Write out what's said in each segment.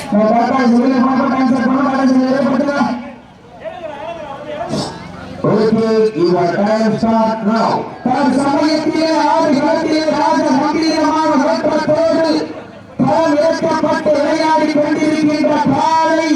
Your time start now. சமயத்திலே ஆடுகளத்திலே ராஜ கம்பீரமாக வெற்றத்தோடு களம் இறக்கப்பட்டு விளையாடி கொண்டிருக்கின்ற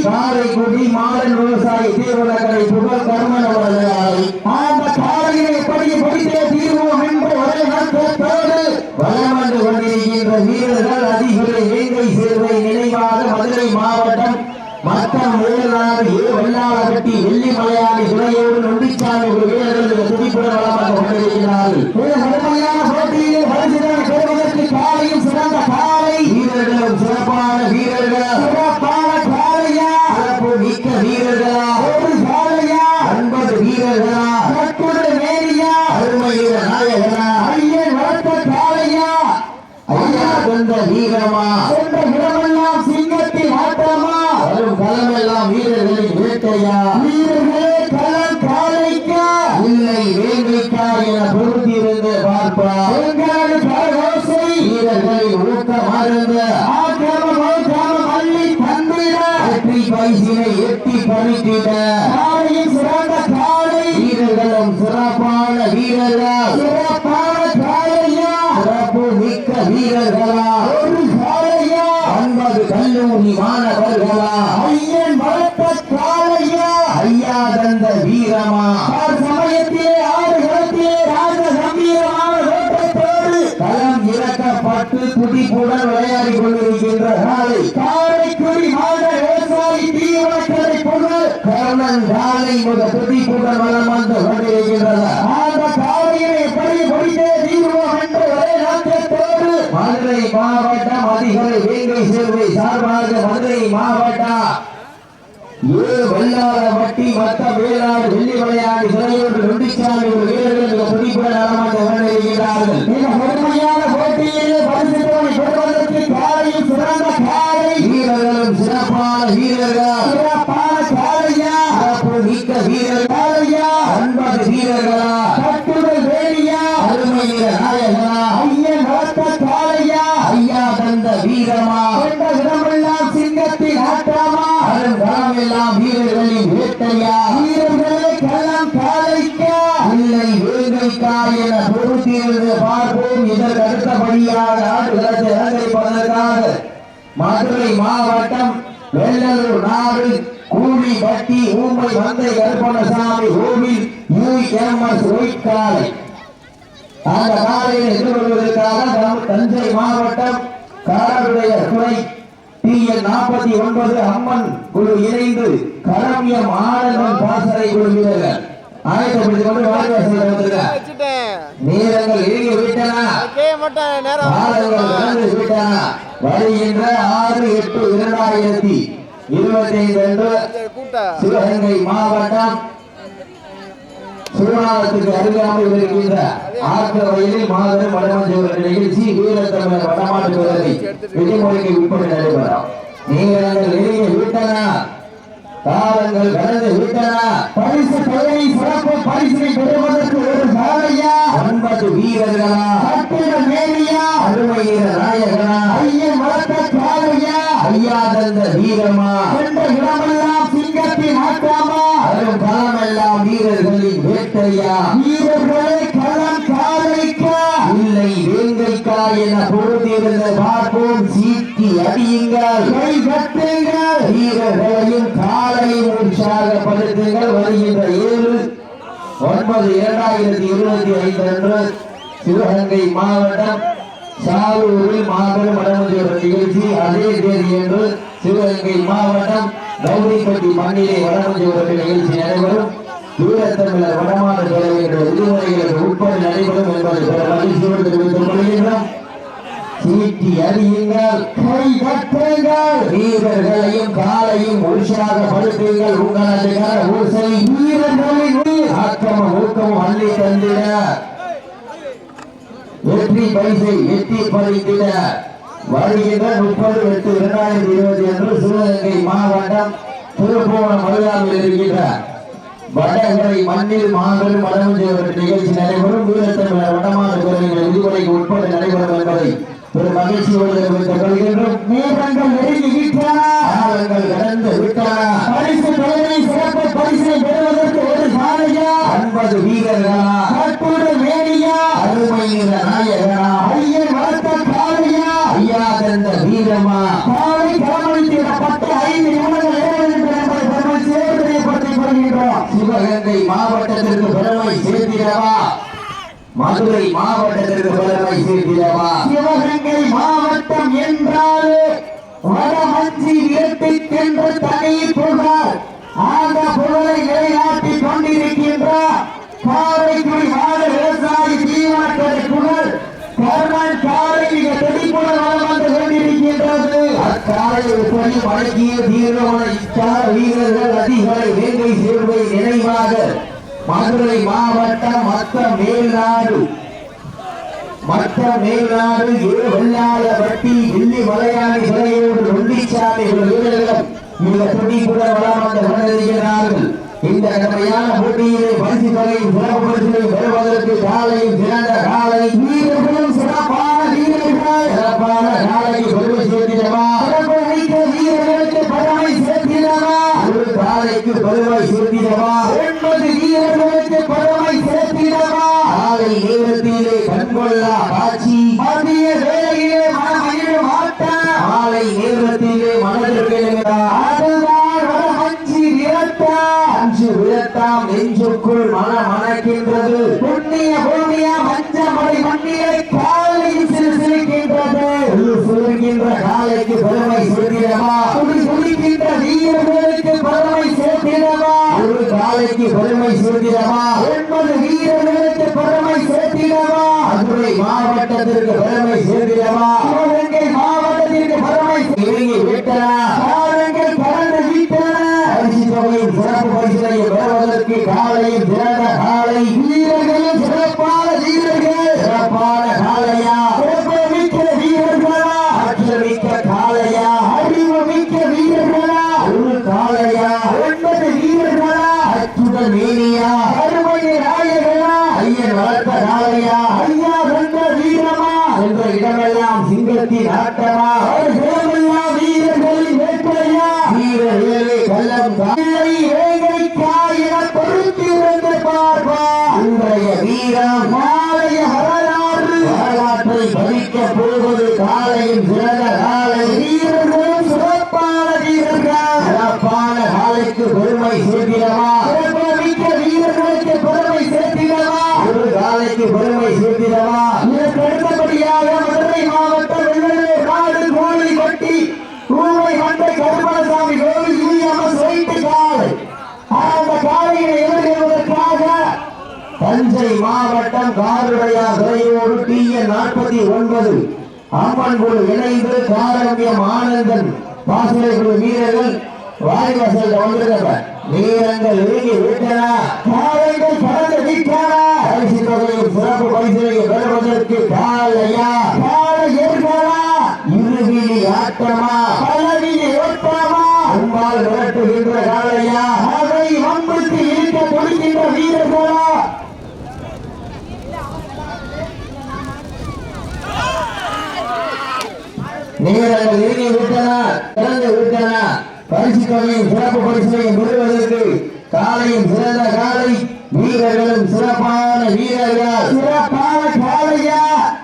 காரைக்குடி மாறன் விவசாயி தீர்வனக்கரை புகழ் கர்மன் அவர்களாய் அந்த காலையை எப்படி படித்தே தீர்வோம் என்று ஒரே நோக்கத்தோடு வலம் வந்து கொண்டிருக்கின்ற வீரர்கள் அதிபரை வேங்கை சேர்வை நினைவாக மதுரை மாவட்டம் மத்தம் வேளாறு வெள்ளாளப்பட்டி வெள்ளி மலையாளி துணையோடு நொண்டிச்சாமி ஒரு வீரர்கள் துடிப்புடன் வளமாக கொண்டிருக்கிறார்கள். கடுமையான போட்டியிலே பரிசுகளை பெறுவதற்கு காலையும் சிறந்த காலை வீரர்களும் சிறப்பான வீரர்கள் சிறப்பான காலையா சிறப்பு மிக்க வீரர்களா ஒரு காலையா 50 வீரர்களா சட்டுட மேரியா அருமையில நாயகனா ஐயன் வளர்த்த காலையா ஐயா கொண்ட வீரமா கொண்ட இடமெல்லாம் சிங்கத்தின் ஆட்டமா வரும் களமெல்லாம் வீரர்களின் வேட்டையா வீரர்களே களம் காலைக்கா இல்லை வேங்கைக்கா என பொறுத்திருந்து பார்ப்பா எங்களது கரகோசை வீரர்களின் ஊக்கம் அருந்த ஆக்கிரமம் அள்ளி தந்திட வெற்றி பரிசினை எட்டி பறித்திட காலையும் சிறந்த காலை வீரர்களும் சிறப்பான வீரர்கள் சிறப்பான காலையா சிறப்பு மிக்க வீரர்களா ஒரு காலையா 50 கல்லூரி மாணவர்களா ஐயன் வளர்த்த காலையா ஐயா தந்த வீரமா சமயத்திலே ஆடுகளத்திலே ராஜ கம்பீரமான ஓட்டத்தோடு களம் இறக்கப்பட்டு துடிப்புடன் விளையாடி கொண்டிருக்கின்ற காலை காரைக்குடி மாவட்ட விவசாயி தீவனக்கரை புகழ் கர்ணன் காலை முக துடிப்புடன் வளம் வந்து கொண்டிருக்கின்றன. அந்த காலையை எப்படி முடித்தே தீர்வோம் என்று ஒரே நோக்கத்தோடு மதுரை மாவட்டம் அதிகாரி வேங்கை சேர்வை சார்பாக மதுரை மாவட்டம் வெள்ளாளப்பட்டி மத்த வேளாடு வெள்ளி விளையாடி சிறையோடு நொண்டிச்சாமி ஒரு வீரர்கள் துடிப்புடன் நலமாக கொண்டிருக்கிறார்கள். மிக முழுமையான போட்டியிலே பரிசு தொகை பெறுவதற்கு காலையும் சிறந்த காலை வீரர்களும் சிறப்பான வீரர்கள் சிறப்பான காலையா சிறப்பு மிக்க வீரர் காலையா 50 வீரர்களா கட்டுடல் வேலியா அருமையில நாயகனா ஐயன் வளர்த்த காலையா ஐயா தந்த வீரமா கொண்ட இடமெல்லாம் சிங்கத்தின் ஆட்டமா அரும் களமெல்லாம் வீரர்களின் வேட்டையா வீரர்களே களம் காலைக்கா இல்லை வேங்கைக்கா என பொறுத்திருந்து பார்ப்போம். இதற்கு அடுத்தபடியாக ஆடுகளத்தை அலங்கரிப்பதற்காக மதுரை மாவட்டம் வெள்ளலூர் நாடு கூலிப்பட்டி ஊமை மந்தை கருப்பணசாமி கோவில் UMS ஒய்காலை அந்த காலையை எதிர்கொள்வதற்காக தஞ்சை மாவட்டம் காரருடைய துணை TN 49 அம்மன் குழு இணைந்து கரமியம் ஆனந்தம் பாசறை குழு வீரர்கள் ஆயத்தப்படுத்திக் கொண்டு வாய்வாசல் நேரங்கள் இறங்கி விட்டன விட்டன. வருகின்ற 6/8/2025 அன்று சிவகங்கை மாவட்டம் சூழாலத்துக்கு அருகாமையில் இருக்கின்ற ஆற்ற வயலில் மாதம் வடமஞ்சூர் நிகழ்ச்சி வீரத்தமிழர் வடமாட்டு வீரரை விதிமுறைக்கு உட்பட்டு நடைபெறும். நேரங்கள் நெருங்கி விட்டன, காலங்கள் கடந்து விட்டன. பரிசு தொகை சிறப்பு பரிசினை பெறுவதற்கு ஒரு சாலையா 50 வீரர்களா கட்டிட மேலியா அருமையில நாயகனா ஐயன் வளர்த்த காலையா ஐயா தந்த வீரமா என்ற இடமெல்லாம் சிங்கத்தின் ஆட்டமா அரும் களமெல்லாம் வீரர்களின் வேட்டையா வீரர்களே களம் காலைக்கா இல்லை வேங்கைக்கா என பொறுத்திருந்த பார்ப்போம். சீட்டி அடியுங்கள், கை கட்டுங்கள், வீரர்களையும் காலையும் உற்சாகப்படுத்துங்கள். வருகின்ற 7/9/2025 அன்று சிவகங்கை மாவட்டம் சாலூரில் மாபெரும் வடமஞ்சூர் நிகழ்ச்சி. அதே தேதி என்று சிவகங்கை மாவட்டம் கௌரிப்பட்டி மண்ணிலே வடமஞ்சூர் நிகழ்ச்சி நடைபெறும். வீரத்தமிழர் வடமாடு தலைவர் என்ற விதிமுறைகளுக்கு உட்பட்டு நடைபெறும் என்பதை மகிழ்ச்சியோடு தெரிவித்துக் கொள்கின்றோம். சீட்டி அடியுங்கள், கை கட்டுங்கள், வீரர்களையும் காலையும் உற்சாகப்படுத்துங்கள். உங்களது ஊசை வீரர்களின் ஆக்கமும் ஊக்கமும் அள்ளி தந்திட வெற்றி பரிசை எட்டி பறித்திட வருகின்ற 30/8/2020 அன்று சிவகங்கை மாவட்டம் திருப்போணம் அருகாமையில் இருக்கின்ற வடகரை மண்ணில் மாபெரும் வடமஞ்சூர் நிகழ்ச்சி நடைபெறும். வீரத்தமிழர் வடமாடு வீரர்கள் விதிமுறைக்கு உட்பட்டு நடைபெறும் என்பதை ஒரு மகிழ்ச்சியோடு தெரிவித்துக் கொள்கின்றோம். நேரங்கள் நெருங்கி விட்டன. காலங்கள் கடந்து விட்டன. பரிசு தொகையை சிறப்பு பரிசை பெறுவதற்கு ஒரு சாலையா 50 வீரர்களா கட்டுரை மேனியா அருமை நிற நாயகனா ஐயன் வளர்த்த காலையா ஐயா தந்த வீரமா காலை களமளித்திடப்பட்ட 5 நிமிடங்கள் ஏற்படுகின்ற என்பதை பெருமை சேர்த்துப்படுத்திக் கொள்கின்றோம். சிவகங்கை மாவட்டத்திற்கு பெருமை சேர்த்திடவா மதுரை மாவட்டத்திற்கு பெருமை சேர்த்திடவா? சிவகங்கை மாவட்டம் என்றாலே வடமஞ்சி வீட்டுக்கென்று தனி புகழ். அந்த புகழை நிலைநாட்டிக் கொண்டிருக்கின்ற காரைக்குடி மாநில விவசாயி தீவனக்கடை புகழ் கர்ணன் காலை மிக தெளிப்புடன் வளம் வந்து கொண்டிருக்கின்றது. அக்காலையில் பணி வழங்கிய தீவிரமான இச்சார் வீரர்கள் அதிகளை வேங்கை சேர்வை நினைவாக மதுரை மாவட்டம் மற்ற மேல்நாடு வெள்ளாளப்பட்டி வெள்ளி மலையாளி சிலையோடு நொண்டிச்சாலை வீரர்களும் மிக துடிப்புடன் வளம் வந்து கொண்டிருக்கிறார்கள். இந்த கடமையான போட்டியிலே பரிசு தொகையும் சிறப்பு பரிசுகளை பெறுவதற்கு காலையும் சிறந்த காலை வீரர்களும் சிறப்பான வீரர்கள் சிறப்பான காலைக்கு பெருமை சேர்த்திடவா? சிறப்பு மிக்க வீரர்களுக்கு பெருமை சேர்த்திடவா? ஒரு காலைக்கு பெருமை சேர்த்திடவா? 9 வீரர்களுக்கு பெருமை சேர்த்திடவா? காலை நேரத்திலே கண்கொள்ளா காட்சி மதிய வேளையிலே மனமகிழ மாட்டார். காலை நேரத்திலே மனதிற்கு அதுதான் வடமஞ்சி விரட்டா அஞ்சு விழத்தாம் நெஞ்சுக்குள் மனமணக்கின்றது. புண்ணிய பூமிய மஞ்சமலை மண்ணிலை காலையில் சிறுகின்றது. சொல்கின்ற காலைக்கு பெருமை சேர்த்திடவா? துடிக்கின்ற வீரர்களுக்கு பெருமை சேர்த்திடவா? ஒரு காலைக்கு பெருமை சேர்த்திடவா? 9 வீரர்களுக்கு பெருமை சேர்த்திடவா? மதுரை மாவட்டத்திற்கு பெருமை சேர்த்திடவா? சிவகங்கை மாவட்டத்திற்கு பெருமை இறங்கி விட்டன. காலங்கள் கடந்து விட்டன. பரிசு தொகையும் சிறப்பு பரிசுகளை பெறுவதற்கு காலையும் சிறந்த காலை வீரர்களும் சிறப்பான வீரர்கள் சிறப்பான காலையா சிறப்பு மிக்க வீரர்களா ஆற்றமிக்க காலையா அறிவு மிக்க வீரர்களா ஒரு காலையா 9 வீரர்களா அச்சுடன் மேனியா அருமை நாயகனா ஐயன் வளர்த்த காலையா ஐயா கண்ட வீரமா என்ற இடமெல்லாம் சிங்கத்தின் ஆட்டமா இடமெல்லாம் வீரர்களின் வேட்டையா வீரர்களே கள்ளம் இல்லை வேங்கைக்காயின பொறுத்திருந்து பார்ப்பா இன்றைய வீரம் நாளைய வரலாற்றை பதிக்க போவது காலையும் சிறந்த காலை வீரர்களும் சிறப்பான வீரர்கள் சிறப்பான காலைக்கு பெருமை சேர்த்திடவா? மிக்க வீரர்களுக்கு பெருமை சேர்த்திடவா? ஒரு காலைக்கு பெருமை சேர்த்திடவா? இதற்கு அடுத்தபடியாக மதுரை மாவட்டம் வெள்ளலூர் நாடு கோழிப்பட்டி ஊமை மண்டை கருப்பணசாமி கோவில் யூஎம்எஸ் வைத்து காலை அந்த காலையை எதிர்கொள்வதற்காக தஞ்சை மாவட்டம் காருடையா துறையோடு TN 49 அம்மன் குழு இணைந்து காரண்யம் ஆனந்தன் பாசறை குழு வீரர்கள் வாரிவாசல் வந்திருக்கிறார். வீரங்கள் இறங்கி விட்டன. காலைகள் கடந்து விட்டன. பரிசு தொகையும் சிறப்பு பரிசுகளை பெறுவதற்கு காலையா காலையர்களா இருவிழி ஆட்டமா பலவிழி ஓட்டமா அம்பால் விரட்டுகின்ற காலையா அதை வம்புக்கு இழுக்க துடிக்கின்ற வீரர்களா நேரங்கள் இறங்கி விட்டன திறந்து விட்டன. பரிசு தொகையும் சிறப்பு பரிசுகளையும் பெறுவதற்கு காலையும் சிறந்த காலை வீரர்களும் சிறப்பான வீரர்கள் சிறப்பான காலையா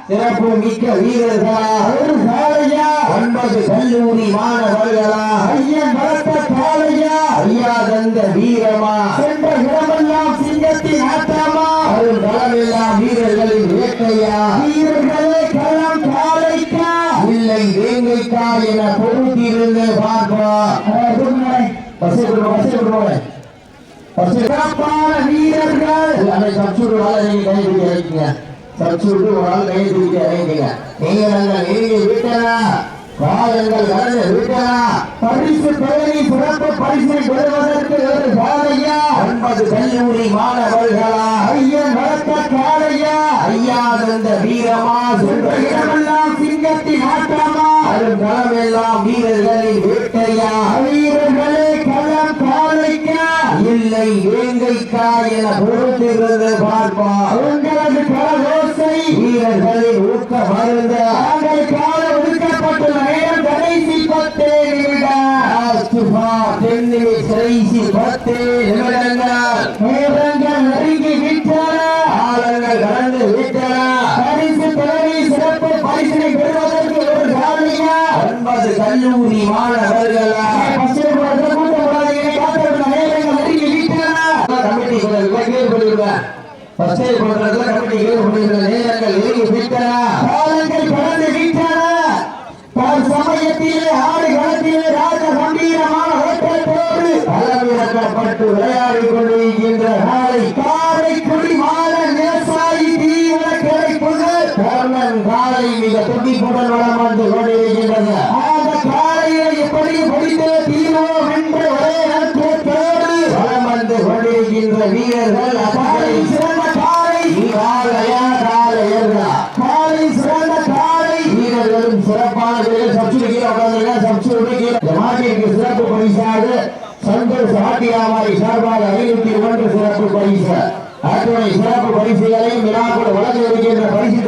சிறப்பு மிக்க வீரர்களா ஒரு காலையா 9 கல்லூரி மாணவர்களா ஐயன் வளர்த்த காலையா ஐயா தந்த வீரமா சென்ற இடமெல்லாம் சிங்கத்தின் ஆட்டமா அருள் பலமெல்லாம் வீரர்களின் வேட்டையா வீரர்களே களம் காலைக்கா இல்லை வேங்கைக்கா என பொறுத்திருந்து பார்ப்பா. சிறப்பான வீரர்கள் அதை சப்சூட் வாழ நீங்க கை தூக்கி வைக்கீங்க. சப்சூட் வாழ கை தூக்கி வைக்கீங்க. நீங்கள் நெருங்கி விட்டனா காலங்கள் கடந்து விட்டனா பரிசு தொகை சிறப்பு பரிசை பெறுவதற்கு ஒரு காலையா 9 கல்லூரி மாணவர்களா ஐயன் வளர்த்த காலையா ஐயா தந்த வீரமா சென்ற இடமெல்லாம் சிங்கத்தின் ஆட்டமா அருள் களமெல்லாம் வீரர்களின் வேட்டையா வீரர்களே களம் காலைக்கா இல்லை வேங்கைக்கா என பொறுத்திருந்து பார்ப்பா. உங்களது கரகோசை வீரர்களின் ஊக்க மருந்த தாங்கள் கால ஒதுக்கப்பட்டுள்ள நேரம் கடைசி 10 நிமிடம் 10 நிமிடங்கள் நேரங்கள் நெருங்கி விட்டன. காலங்கள் கடந்து விட்டன. பரிசு தேடி சிறப்பு பரிசினை பெறுவதற்கு ஒரு காலையா 9 கல்லூரி மாணவர்களா கமிட்டி கேள்விப்படுகிறேன். ஃபர்ஸ்ட் எய்ட் பண்றதுல கமிட்டி கேள்விப்படுகிற நேரங்கள் நெருங்கி விட்டன. காலங்கள் கடந்து விட்டன. சமயத்திலே ஆடு களத்திலே ராஜ கம்பீரமான ஓட்டத்தோடு களமிறக்கப்பட்டு விளையாடி கொண்டிருக்கின்ற நாளை காரைக்குடி மாத விவசாயி தீவிர கிளை புகழ் கர்ணன் காலை மிக துடிப்புடன் வளம் வந்து கொண்டிருக்கின்றது. அந்த காலையை எப்படி படித்தே தீர்வோம் என்று ஒரே நோக்கத்தோடு வளம் வந்து கொண்டிருக்கின்ற வீரர்கள் காலை சிறந்த காலை காலையா காலையர்களா காலை சிறந்த காலை வீரர்களும் சிறப்பான வீரர்கள் சப்சிடி கீழே உட்கார்ந்து சப்சிடி கீழே மாட்டிற்கு சிறப்பு பரிசாக சந்தோஷ் ஆட்டியாவாரி சார்பாக 501 சிறப்பு பரிசு அத்துணை சிறப்பு பரிசுகளையும் விழாக்குள் வழங்க இருக்கின்ற பரிசு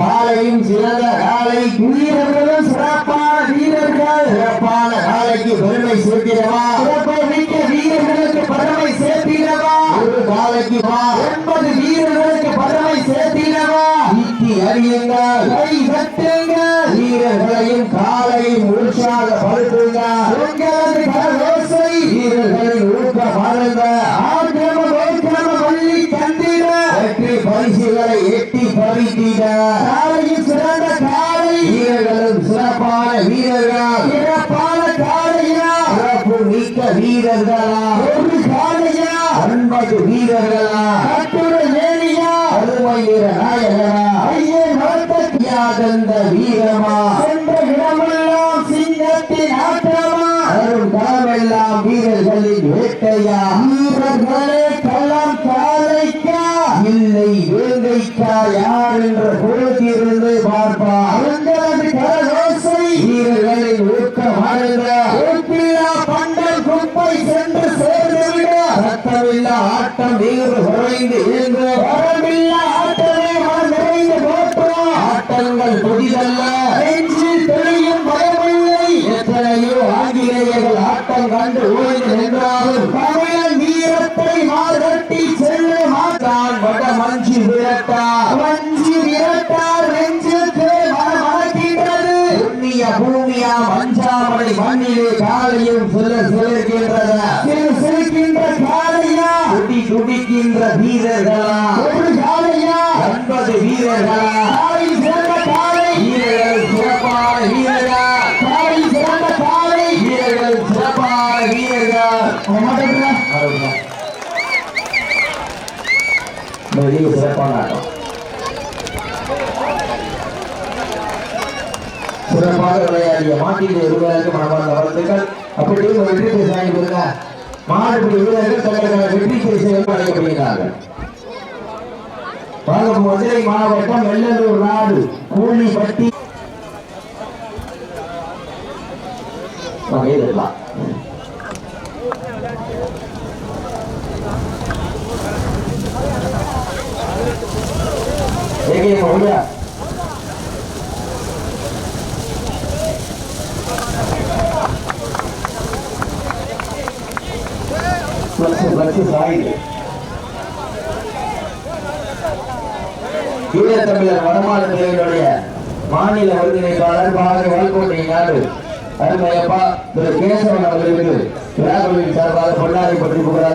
காலையும் சிறந்த காலை வீரர்களும் சிறப்பான வீரர்கள் சிறப்பான காலைக்கு பெருமை சேர்க்கிறவா சிறப்பை மிக்க வீரர்களுக்கு பெருமை சேர்த்திடவா ஒரு காலைக்கு வா 9 வீரர்களுக்கு பெருமை சேர்த்திடவா ஈட்டி அறியுங்கள் கை தட்டுங்கள் வீரர்களையும் காலையும் உற்சாகப்படுத்துங்கள் உங்களது கரகோசை வீரர்களின் ஊக்க பாருங்க ஆக்கிரம கோக்கிரம வள்ளி தந்திட வெற்றி பரிசுகளை எட்டி பறித்திட காலையும் சிறந்த காலை வீரர்களும் சிறப்பான வீரர்கள் சிறப்பான காலையா சிறப்பு மிக்க வீரர்களா ஒரு காலையா 9 வீரர்களா கட்டுரை வேணியா அருமை வீர நாயகனா ஐயே நடந்த வீரமா சென்ற இடமெல்லாம் சிங்கத்தின் ஆட்டமா அரும் களமெல்லாம் வீரர்களின் வேட்டையா வீரர்களே களம் காலைக்கா இல்லை வேங்கைக்கா யார் என்ற பொழுதிலிருந்து பார்ப்பார் உங்களது கரகோசை வீரர்களின் ஊக்கம் ஆளுங்க ஊப்பில்லா பண்டல் குப்பை சென்று சேர்ந்துவிட சத்தமில்லா ஆட்டம் வீர குறைந்து இயங்கு வரமில்லா ஆட்டமே மனம் நிறைந்து போற்றோம் ஆட்டங்கள் புதிதல்ல நெஞ்சில் தெளியும் பயமில்லை எத்தனையோ ஆங்கிலேயர்கள் ஆட்டம் கண்டு ஓய்ந்து நின்றாலும் தமிழன் வீரத்தை மார்கட்டி செல்ல தான் வட மஞ்சி விரட்டா வஞ்சி விரட்டார் நெஞ்சுக்கு மனமணக்கின்றது புண்ணிய பூமியா மஞ்சாமலை மண்ணிலே காலையும் சிலர்கின்றன சிரிக்கின்ற காலையா துடிக்கின்ற வீரர்களா ஒரு காலையா 9 வீரர்களா காலை சிறந்த காலை வீரர்கள் சிறப்பான வீரர்கள் காலை சிறந்த காலை வீரர்கள் சிறப்பான வீரர்கள் சிறப்பான ஆட்டம் சிறப்பாக விளையாடிய மாட்டிலே இருவருக்கு மனமார்ந்த வாழ்த்துக்கள். அப்படியே ஒரு வெற்றி பரிசு வாங்கி கொடுங்க. மாடுபிடி வீரர்கள் தங்களுக்கான வெற்றி பரிசை அழைக்கப்படுகிறார்கள். மதுரை மாவட்டம் வெள்ளலூர் நாடு கூலிப்பட்டி வகையிலாம் ஈழத்தமிழர் வடமாநிலங்களுடைய மாநில ஒருங்கிணைப்பாளர் பாரதி வல்கோட்டை நாடு அருமையப்பா திரு கேசவன் அவர்களுக்கு விழாக்களின் சார்பாக பொன்னாடி பற்றி புகழார்.